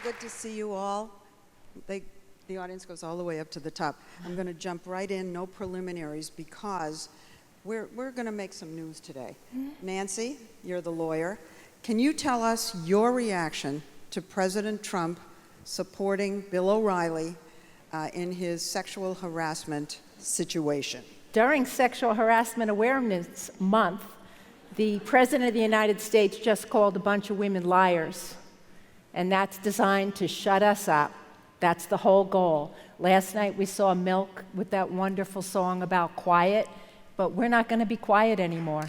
Good to see you all. The audience goes all the way up to the top. I'm going to jump right in, no preliminaries, because we're going to make some news today. Nancy, you're the lawyer. Can you tell us your reaction to President Trump supporting Bill O'Reilly in his sexual harassment situation? During Sexual Harassment Awareness Month, the President of the United States just called a bunch of women liars. And that's designed to shut us up. That's the whole goal. Last night we saw Milk with that wonderful song about quiet, but we're not going to be quiet anymore.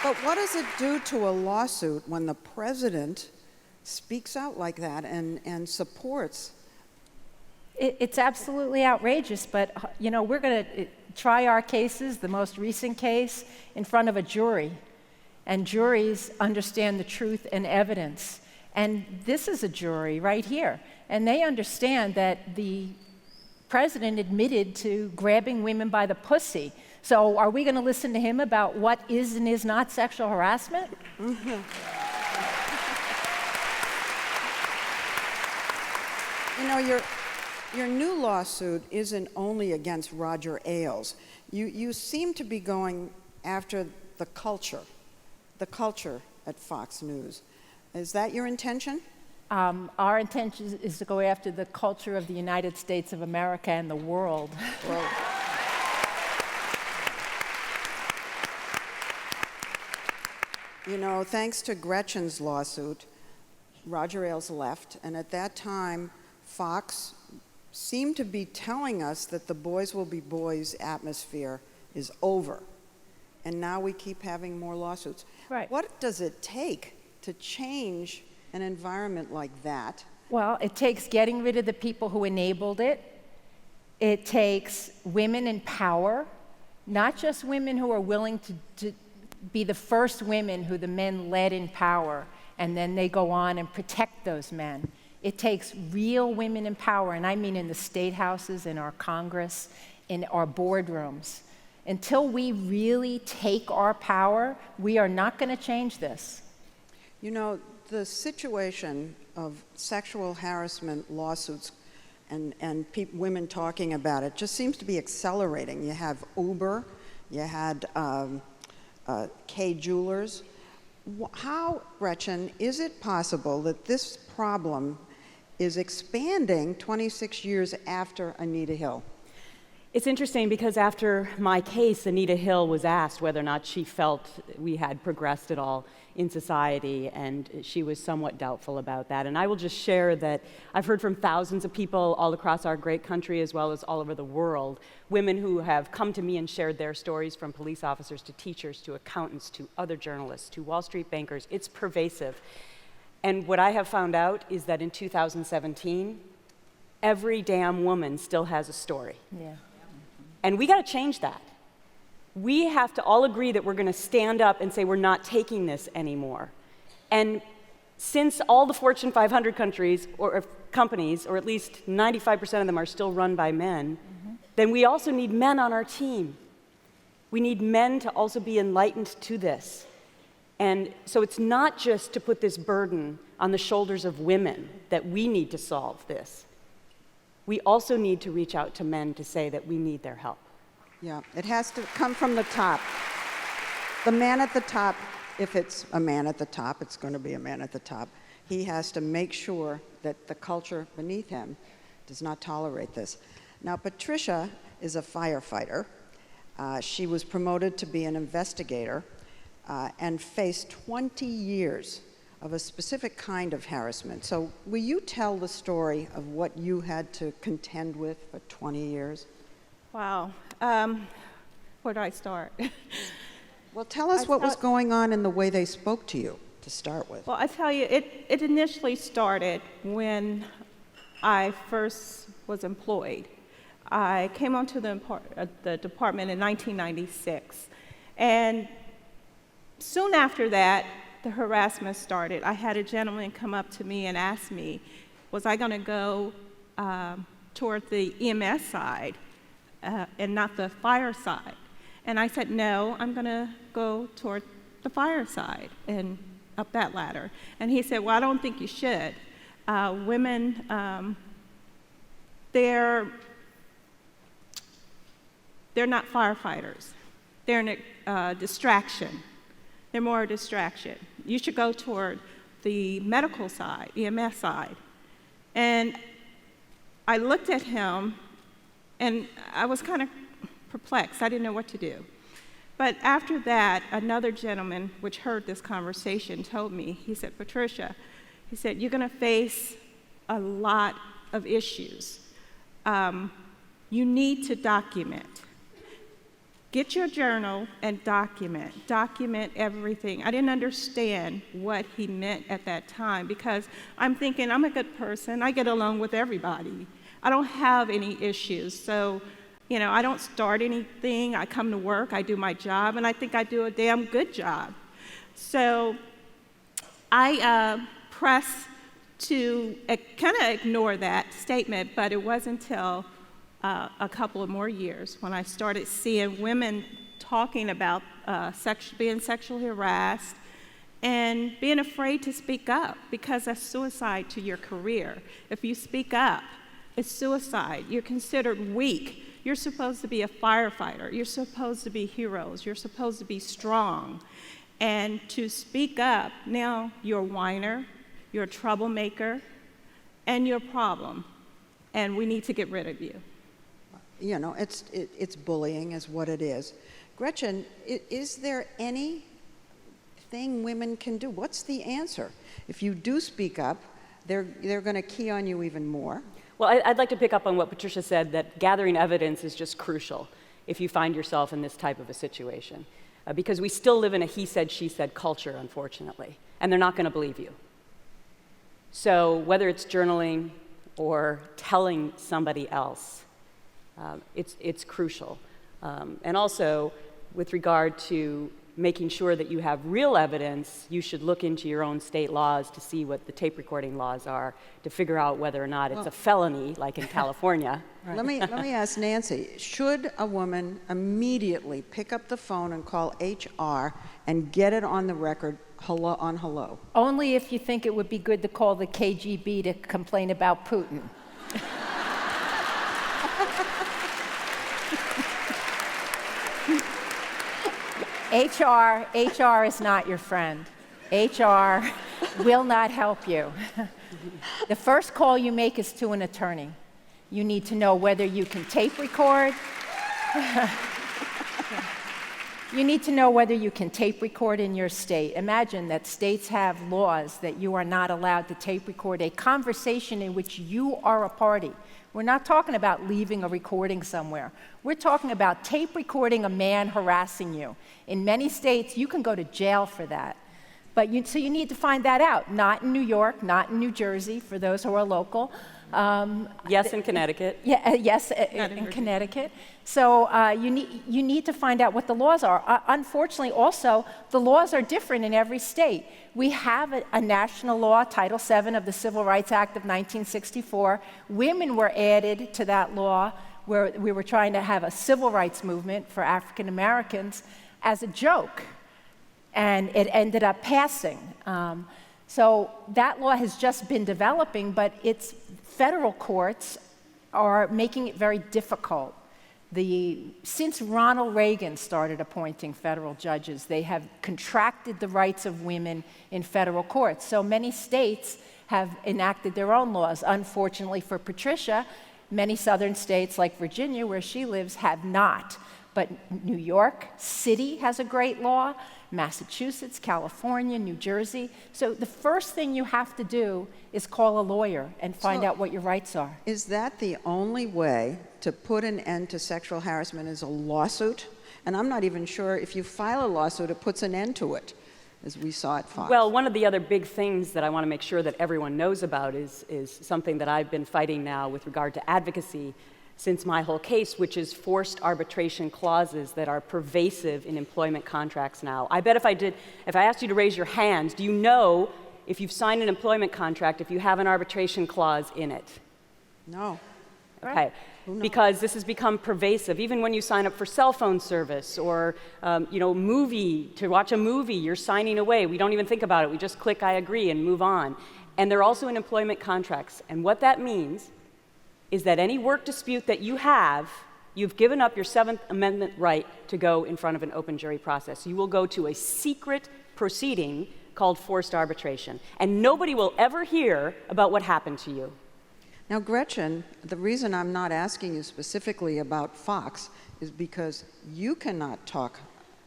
But what does it do to a lawsuit when the president speaks out like that and supports? It's absolutely outrageous, but you know, we're going to try our cases, the most recent case, in front of a jury. And juries understand the truth and evidence. And this is a jury right here. And they understand that the president admitted to grabbing women by the pussy. So are we going to listen to him about what is and is not sexual harassment? Mm-hmm. You know, your new lawsuit isn't only against Roger Ailes. You seem to be going after the culture at Fox News. Is that your intention? Our intention is to go after the culture of the United States of America and the world. Well, you know, thanks to Gretchen's lawsuit, Roger Ailes left, and at that time, Fox seemed to be telling us that the boys will be boys atmosphere is over. And now we keep having more lawsuits. Right. What does it take to change an environment like that? Well, it takes getting rid of the people who enabled it. It takes women in power, not just women who are willing to be the first women who the men led in power, and then they go on and protect those men. It takes real women in power, and I mean in the state houses, in our Congress, in our boardrooms. Until we really take our power, we are not going to change this. You know, the situation of sexual harassment lawsuits and women talking about it just seems to be accelerating. You have Uber, you had Kay Jewelers. How, Gretchen, is it possible that this problem is expanding 26 years after Anita Hill? It's interesting because after my case, Anita Hill was asked whether or not she felt we had progressed at all in society, and she was somewhat doubtful about that. And I will just share that I've heard from thousands of people all across our great country as well as all over the world, women who have come to me and shared their stories, from police officers to teachers to accountants to other journalists to Wall Street bankers. It's pervasive. And what I have found out is that in 2017, every damn woman still has a story. Yeah. And we got to change that. We have to all agree that we're going to stand up and say we're not taking this anymore. And Since all the Fortune 500 countries or companies, or at least 95% of them, are still run by men, then we also need men on our team. We need men to also be enlightened to this. And so it's not just to put this burden on the shoulders of women that we need to solve this. We also need to reach out to men to say that we need their help. Yeah, it has to come from the top. The man at the top, if it's a man at the top, it's going to be a man at the top. He has to make sure that the culture beneath him does not tolerate this. Now, Patricia is a firefighter. She was promoted to be an investigator and faced 20 years of a specific kind of harassment. So will you tell the story of what you had to contend with for 20 years? Wow. Where do I start? Well, tell us what was going on in the way they spoke to you to start with. Well, I tell you, it initially started when I first was employed. I came onto the department in 1996. And soon after that, the harassment started. I had a gentleman come up to me and ask me, was I going to go toward the EMS side and not the fire side? And I said, no, I'm going to go toward the fire side and up that ladder. And he said, well, I don't think you should. Women, they're not firefighters. They're a distraction. They're more a distraction. You should go toward the medical side, EMS side. And I looked at him, and I was kind of perplexed. I didn't know what to do. But after that, another gentleman, which heard this conversation, told me, he said, Patricia, he said, you're going to face a lot of issues. You need to document. Get your journal and document. Document everything. I didn't understand what he meant at that time because I'm thinking, I'm a good person. I get along with everybody. I don't have any issues. So, you know, I don't start anything. I come to work, I do my job, and I think I do a damn good job. So I press to kind of ignore that statement, but it wasn't until a couple of more years when I started seeing women talking about being sexually harassed and being afraid to speak up because that's suicide to your career. If you speak up, it's suicide. You're considered weak. You're supposed to be a firefighter. You're supposed to be heroes. You're supposed to be strong. And to speak up, now you're a whiner, you're a troublemaker, and you're a problem. And we need to get rid of you. You know, it's bullying is what it is. Gretchen, is there anything women can do? What's the answer? If you do speak up, they're going to key on you even more. Well, I'd like to pick up on what Patricia said, that gathering evidence is just crucial if you find yourself in this type of a situation. Because we still live in a he said, she said culture, unfortunately, and they're not going to believe you. So whether it's journaling or telling somebody else, it's crucial. And also, with regard to making sure that you have real evidence, you should look into your own state laws to see what the tape recording laws are to figure out whether or not it's a felony, like in California. Right. Let me ask Nancy, should a woman immediately pick up the phone and call HR and get it on the record on hello? Only if you think it would be good to call the KGB to complain about Putin. HR is not your friend. HR will not help you. The first call you make is to an attorney. You need to know whether you can tape record. You need to know whether you can tape record in your state. Imagine that states have laws that you are not allowed to tape record a conversation in which you are a party. We're not talking about leaving a recording somewhere. We're talking about tape recording a man harassing you. In many states, you can go to jail for that. So you need to find that out. Not in New York, not in New Jersey, for those who are local, Yes, in Connecticut. Yeah, yes, Not in in Virginia. Connecticut. So you need to find out what the laws are. Unfortunately, also, the laws are different in every state. We have a national law, Title VII of the Civil Rights Act of 1964. Women were added to that law where we were trying to have a civil rights movement for African Americans as a joke. And it ended up passing. So that law has just been developing, but its federal courts are making it very difficult. Since Ronald Reagan started appointing federal judges, they have contracted the rights of women in federal courts. So many states have enacted their own laws. Unfortunately for Patricia, many southern states like Virginia, where she lives, have not. But New York City has a great law, Massachusetts, California, New Jersey. So the first thing you have to do is call a lawyer and find out what your rights are. Is that the only way to put an end to sexual harassment is a lawsuit? And I'm not even sure if you file a lawsuit, it puts an end to it, as we saw at Fox. Well, one of the other big things that I want to make sure that everyone knows about is something that I've been fighting now with regard to advocacy since my whole case, which is forced arbitration clauses that are pervasive in employment contracts now. I bet if I asked you to raise your hands, do you know if you've signed an employment contract, if you have an arbitration clause in it? No. Okay, because this has become pervasive. Even when you sign up for cell phone service or, to watch a movie, you're signing away. We don't even think about it. We just click I agree and move on. And they're also in employment contracts. And what that means is that any work dispute that you've given up your Seventh Amendment right to go in front of an open jury process. You will go to a secret proceeding called forced arbitration. And nobody will ever hear about what happened to you. Now, Gretchen, the reason I'm not asking you specifically about Fox is because you cannot talk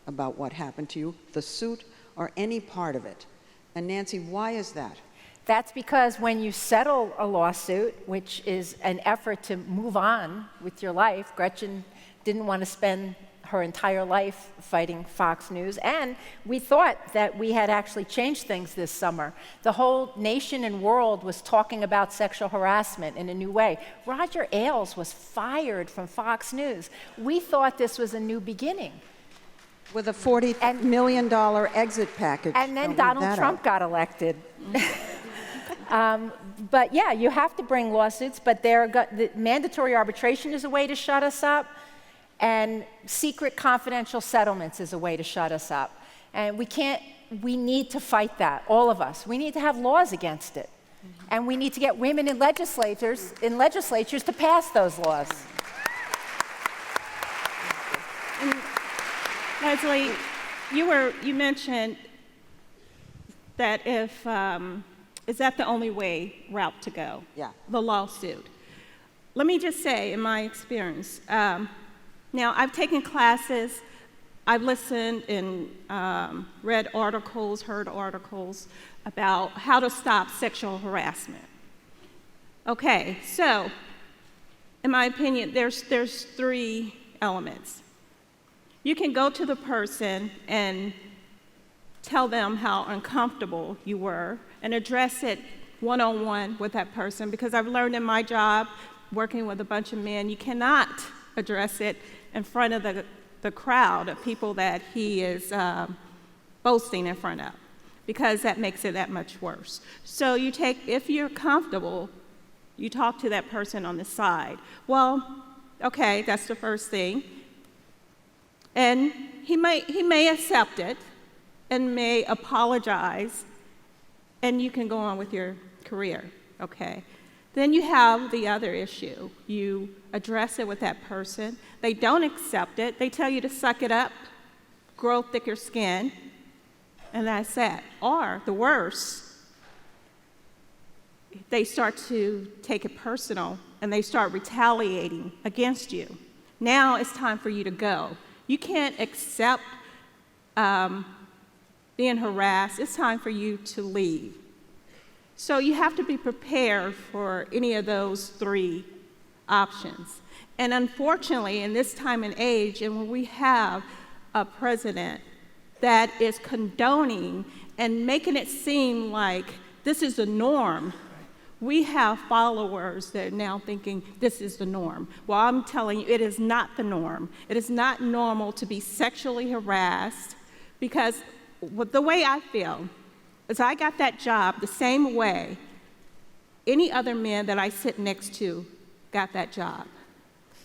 about what happened to you, the suit, or any part of it. And Nancy, why is that? That's because when you settle a lawsuit, which is an effort to move on with your life, Gretchen didn't want to spend her entire life fighting Fox News, and we thought that we had actually changed things this summer. The whole nation and world was talking about sexual harassment in a new way. Roger Ailes was fired from Fox News. We thought this was a new beginning. With a $40 million exit package. And then Don't leave Donald that Trump out. got elected. But yeah, you have to bring lawsuits, but the mandatory arbitration is a way to shut us up, and secret confidential settlements is a way to shut us up. And we need to fight that, all of us. We need to have laws against it. And we need to get women in legislatures to pass those laws. Leslie, you mentioned that is that the only route to go? Yeah. The lawsuit. Let me just say, in my experience, now I've taken classes, I've listened and read articles, heard articles about how to stop sexual harassment. Okay, so in my opinion, there's three elements. You can go to the person and tell them how uncomfortable you were and address it one-on-one with that person, because I've learned in my job working with a bunch of men, you cannot address it in front of the crowd of people that he is boasting in front of, because that makes it that much worse. So if you're comfortable, you talk to that person on the side. Well, okay, that's the first thing. And he may accept it and may apologize, and you can go on with your career, okay? Then you have the other issue. You address it with that person. They don't accept it. They tell you to suck it up, grow thicker skin, and that's it. Or, the worst, they start to take it personal, and they start retaliating against you. Now it's time for you to go. You can't accept being harassed. It's time for you to leave. So you have to be prepared for any of those three options. And unfortunately, in this time and age, and when we have a president that is condoning and making it seem like this is the norm, We have followers that are now thinking this is the norm. Well, I'm telling you, it is not the norm. It is not normal to be sexually harassed, because the way I feel is I got that job the same way any other man that I sit next to got that job.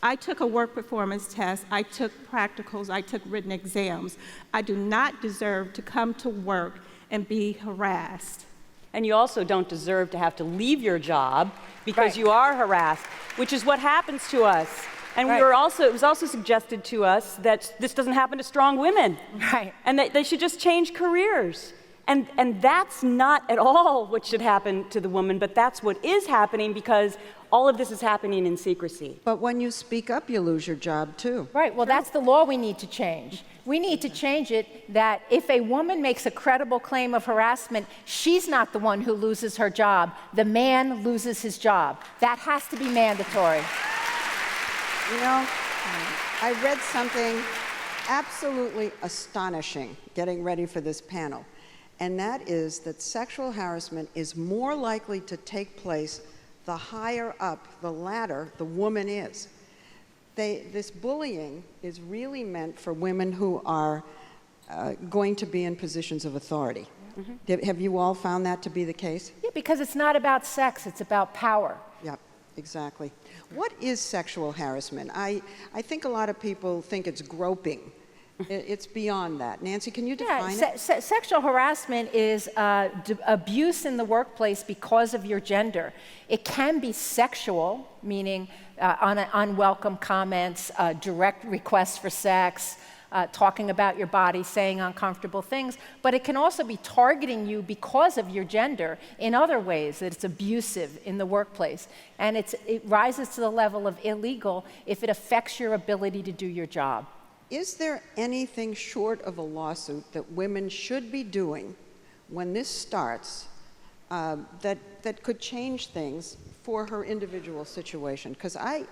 I took a work performance test, I took practicals, I took written exams. I do not deserve to come to work and be harassed. And you also don't deserve to have to leave your job because Right. you are harassed, which is what happens to us. And Right. it was also suggested to us that this doesn't happen to strong women. Right. And that they should just change careers. And that's not at all what should happen to the woman, but that's what is happening because all of this is happening in secrecy. But when you speak up, you lose your job too. Right, well, that's the law we need to change. We need to change it that if a woman makes a credible claim of harassment, she's not the one who loses her job. The man loses his job. That has to be mandatory. You know, I read something absolutely astonishing getting ready for this panel, and that is that sexual harassment is more likely to take place the higher up the ladder the woman is. This bullying is really meant for women who are going to be in positions of authority. Mm-hmm. Have you all found that to be the case? Yeah, because it's not about sex, it's about power. Yep, exactly. What is sexual harassment? I think a lot of people think it's groping. It's beyond that. Nancy, can you define it? Sexual harassment is abuse in the workplace because of your gender. It can be sexual, meaning unwelcome comments, direct requests for sex, talking about your body, saying uncomfortable things, but it can also be targeting you because of your gender in other ways, that it's abusive in the workplace. And it rises to the level of illegal if it affects your ability to do your job. Is there anything short of a lawsuit that women should be doing when this starts that could change things for her individual situation? Because I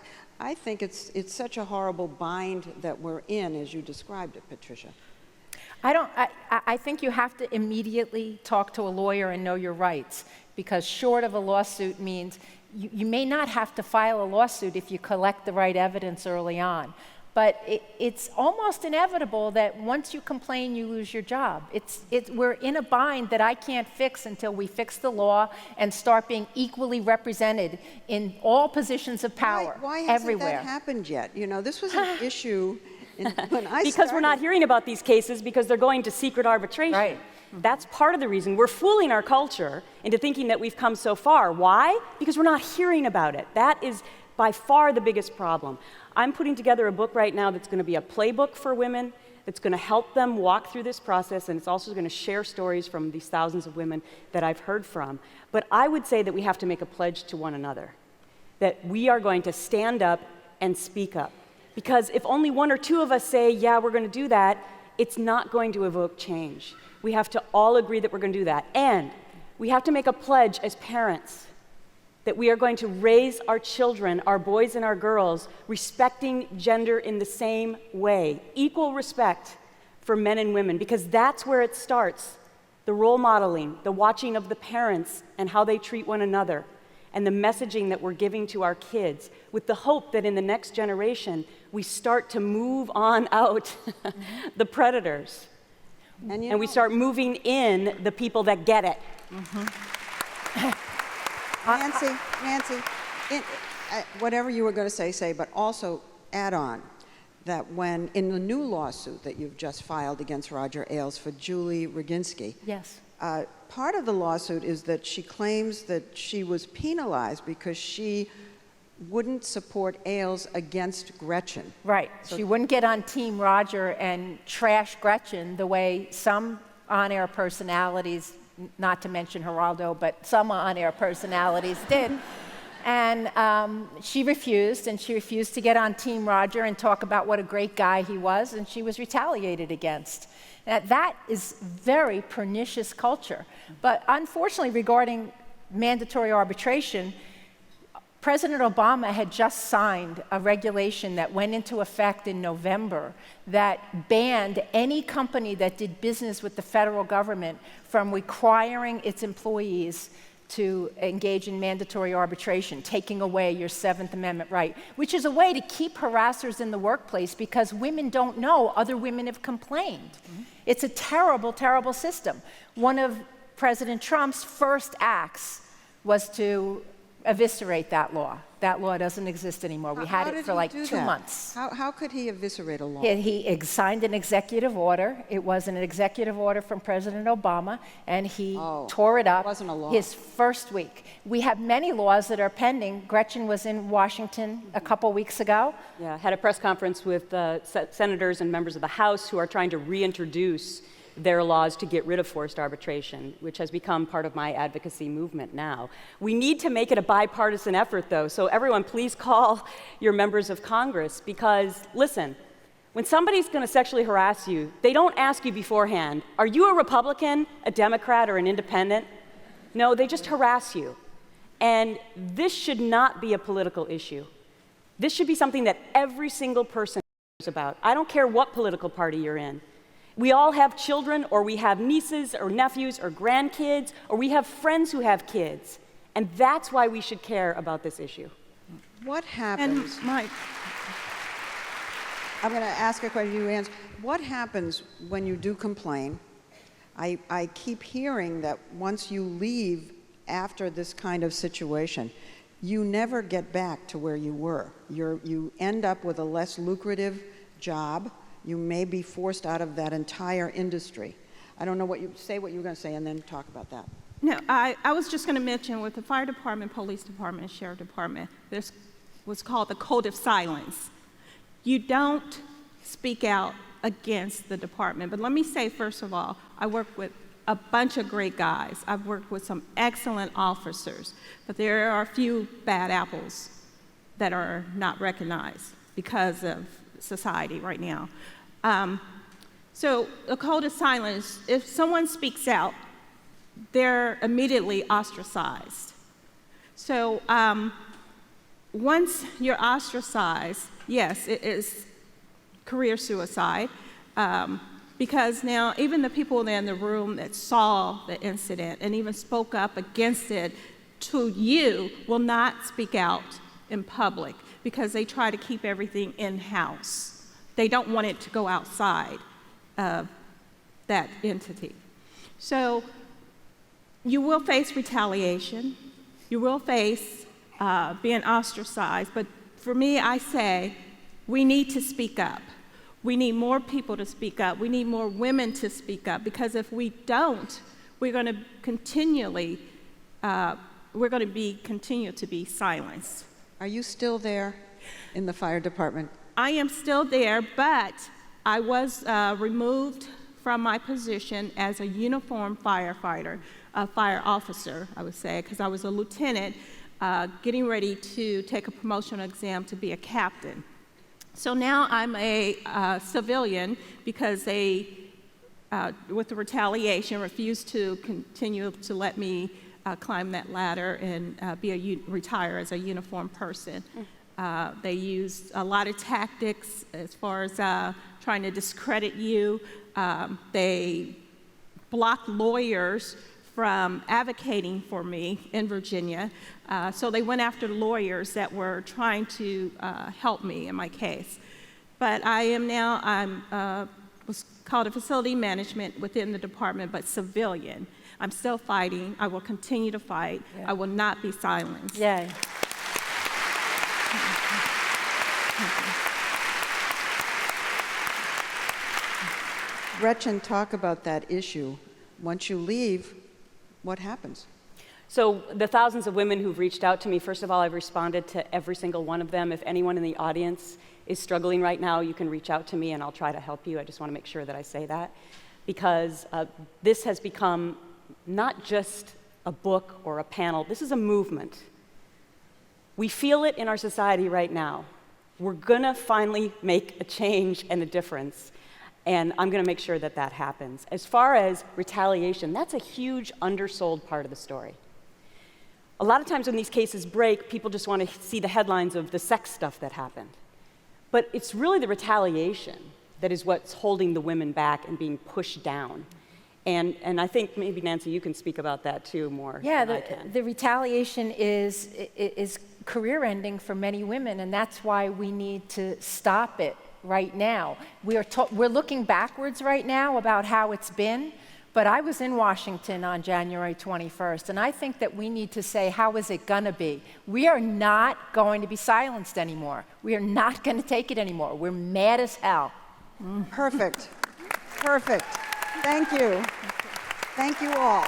think it's such a horrible bind that we're in, as you described it, Patricia. I think you have to immediately talk to a lawyer and know your rights, because short of a lawsuit means you may not have to file a lawsuit if you collect the right evidence early on. But it's almost inevitable that once you complain, you lose your job. We're in a bind that I can't fix until we fix the law and start being equally represented in all positions of power, Why hasn't everywhere. that happened yet? You know, this was an issue when I Because we're not hearing about these cases because they're going to secret arbitration. Right. That's part of the reason. We're fooling our culture into thinking that we've come so far. Why? Because we're not hearing about it. That is by far the biggest problem. I'm putting together a book right now that's going to be a playbook for women, that's going to help them walk through this process, and it's also going to share stories from these thousands of women that I've heard from. But I would say that we have to make a pledge to one another, that we are going to stand up and speak up. Because if only one or two of us say, yeah, we're going to do that, it's not going to evoke change. We have to all agree that we're going to do that. And we have to make a pledge as parents that we are going to raise our children, our boys and our girls, respecting gender in the same way, equal respect for men and women, because that's where it starts. The role modeling, the watching of the parents and how they treat one another, and the messaging that we're giving to our kids, with the hope that in the next generation, we start to move on out the predators. And we start moving in the people that get it. Nancy, whatever you were going to say, but also add on that when in the new lawsuit that you've just filed against Roger Ailes for Julie Roginski, Yes. Part of the lawsuit is that she claims that she was penalized because she wouldn't support Ailes against Gretchen. Right. She wouldn't get on Team Roger and trash Gretchen the way some on-air personalities, not to mention Geraldo, but some on-air personalities did. And she refused to get on Team Roger and talk about what a great guy he was, and she was retaliated against. Now, that is very pernicious culture. But unfortunately, regarding mandatory arbitration, President Obama had just signed a regulation that went into effect in November that banned any company that did business with the federal government from requiring its employees to engage in mandatory arbitration, taking away your Seventh Amendment right, which is a way to keep harassers in the workplace because women don't know other women have complained. It's a terrible, terrible system. One of President Trump's first acts was to eviscerate that law. That law doesn't exist anymore. We had it for like 2 months. How could he eviscerate a law? He signed an executive order. It was an executive order from President Obama, and he tore it up wasn't a law. his first week. We have many laws that are pending. Gretchen was in Washington a couple weeks ago. Yeah, had a press conference with senators and members of the House who are trying to reintroduce their laws to get rid of forced arbitration, which has become part of my advocacy movement now. We need to make it a bipartisan effort, though, so everyone please call your members of Congress, because, listen, when somebody's going to sexually harass you, they don't ask you beforehand, are you a Republican, a Democrat, or an independent? No, they just harass you. And this should not be a political issue. This should be something that every single person cares about. I don't care what political party you're in. We all have children, or we have nieces or nephews or grandkids, or we have friends who have kids. And that's why we should care about this issue. What happens? And Mike, I'm going to ask a question, you answer. What happens when you do complain? I keep hearing that once you leave after this kind of situation, you never get back to where you were. You end up with a less lucrative job. You may be forced out of that entire industry. I don't know what you were going to say, and then talk about that. no, I was just going to mention with the fire department, police department, sheriff department, there's what's called the code of silence. You don't speak out against the department. But let me say, first of all, I work with a bunch of great guys. I've worked with some excellent officers, but there are a few bad apples that are not recognized because of society right now. So a code of silence, if someone speaks out, they're immediately ostracized. So once you're ostracized, yes, it is career suicide, because now even the people in the room that saw the incident and even spoke up against it to you will not speak out in public because they try to keep everything in-house. They don't want it to go outside of that entity. So you will face retaliation. You will face being ostracized. But for me, I say we need to speak up. We need more people to speak up. We need more women to speak up, because if we don't, we're going to continue to be silenced. Are you still there in the fire department? I am still there, but I was removed from my position as a uniformed firefighter, a fire officer, I would say, because I was a lieutenant getting ready to take a promotional exam to be a captain. So now I'm a civilian because they, with the retaliation, refused to continue to let me climb that ladder and retire as a uniformed person. They used a lot of tactics as far as trying to discredit you. They blocked lawyers from advocating for me in Virginia. So they went after lawyers that were trying to help me in my case. But I am now, I'm was called a facility management within the department, but civilian. I'm still fighting. I will continue to fight. Yeah. I will not be silenced. Yay. Gretchen, talk about that issue. Once you leave, what happens? So the thousands of women who've reached out to me, first of all, I've responded to every single one of them. If anyone in the audience is struggling right now, you can reach out to me and I'll try to help you. I just want to make sure that I say that, because this has become not just a book or a panel. This is a movement. We feel it in our society right now. We're going to finally make a change and a difference. And I'm going to make sure that that happens. As far as retaliation, that's a huge undersold part of the story. A lot of times when these cases break, people just want to see the headlines of the sex stuff that happened. But it's really the retaliation that is what's holding the women back and being pushed down. And I think maybe, Nancy, you can speak about that too more Yeah, than I can. the retaliation is career-ending for many women, and that's why we need to stop it right now. We're looking backwards right now about how it's been, but I was in Washington on January 21st, and I think that we need to say, how is it gonna be? We are not going to be silenced anymore. We are not gonna take it anymore. We're mad as hell. Perfect. Perfect. Thank you. Thank you all.